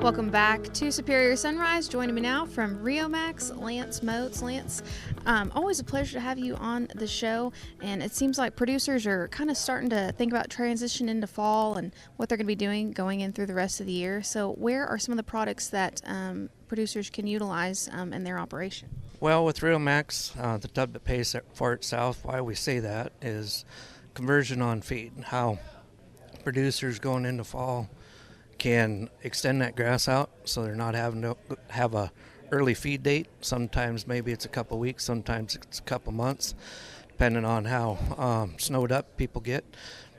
Welcome back to Superior Sunrise. Joining me now from Riomax, Lance Moats. Lance, always a pleasure to have you on the show. And it seems like producers are kind of starting to think about transition into fall and what they're going to be doing going in through the rest of the year. So where are some of the products that producers can utilize in their operation? Well, with Riomax, the tub that pays for itself, why we say that is conversion on feed. How producers going into fall can extend that grass out so they're not having to have a early feed date. Sometimes maybe it's a couple weeks, sometimes it's a couple months, depending on how snowed up people get,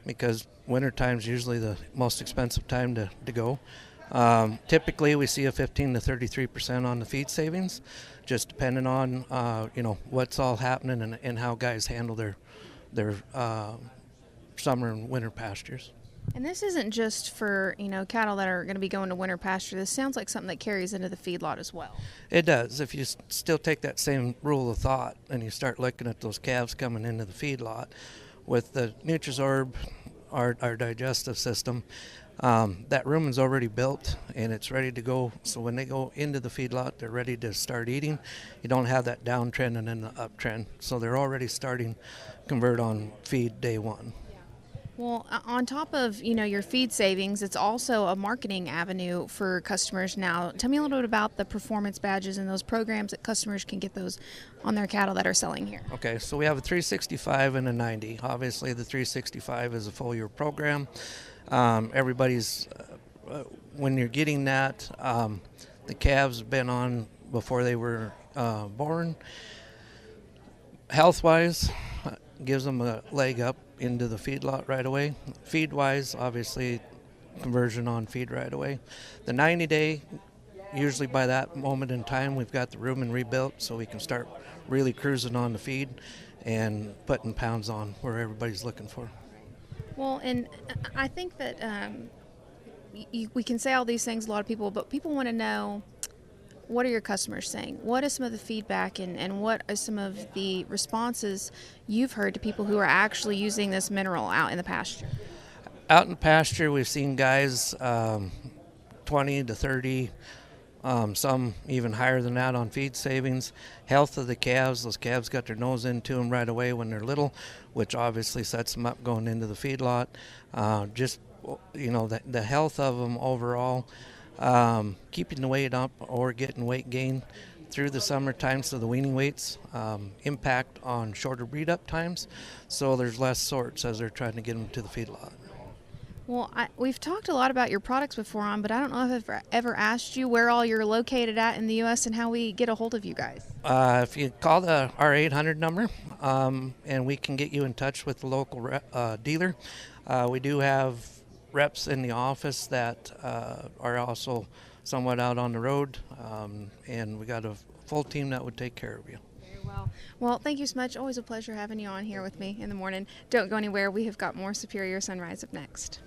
because wintertime's usually the most expensive time to go. Typically we see a 15 to 33% on the feed savings, just depending on what's all happening and how guys handle their summer and winter pastures. And this isn't just for, cattle that are going to be going to winter pasture. This sounds like something that carries into the feedlot as well. It does. If you still take that same rule of thought and you start looking at those calves coming into the feedlot, with the Nutrisorb, our digestive system, that rumen's already built and it's ready to go. So when they go into the feedlot, they're ready to start eating. You don't have that downtrend and then the uptrend. So they're already starting to convert on feed day one. Well, on top of, your feed savings, it's also a marketing avenue for customers now. Tell me a little bit about the performance badges and those programs that customers can get those on their cattle that are selling here. Okay, so we have a 365 and a 90. Obviously, the 365 is a full year program. Everybody's, when you're getting that, the calves have been on before they were born. Health-wise, gives them a leg up into the feedlot right away. Feed-wise, obviously, conversion on feed right away. The 90-day, usually by that moment in time, we've got the rumen rebuilt so we can start really cruising on the feed and putting pounds on where everybody's looking for. Well, and I think that we can say all these things, a lot of people, but people want to know, what are your customers saying? What is some of the feedback and what are some of the responses you've heard to people who are actually using this mineral out in the pasture? Out in the pasture, we've seen guys 20 to 30, some even higher than that on feed savings. Health of the calves, those calves got their nose into them right away when they're little, which obviously sets them up going into the feedlot. The health of them overall. Keeping the weight up or getting weight gain through the summertime, so the weaning weights impact on shorter breed up times, so there's less sorts as they're trying to get them to the feedlot. Well, we've talked a lot about your products before but I don't know if I've ever asked you where all you're located at in the U.S. and how we get a hold of you guys. If you call our 800 number and we can get you in touch with the local dealer. We do have reps in the office that are also somewhat out on the road, and we got a full team that would take care of you. Very well. Well, thank you so much. Always a pleasure having you on here with me in the morning. Don't go anywhere. We have got more Superior Sunrise up next.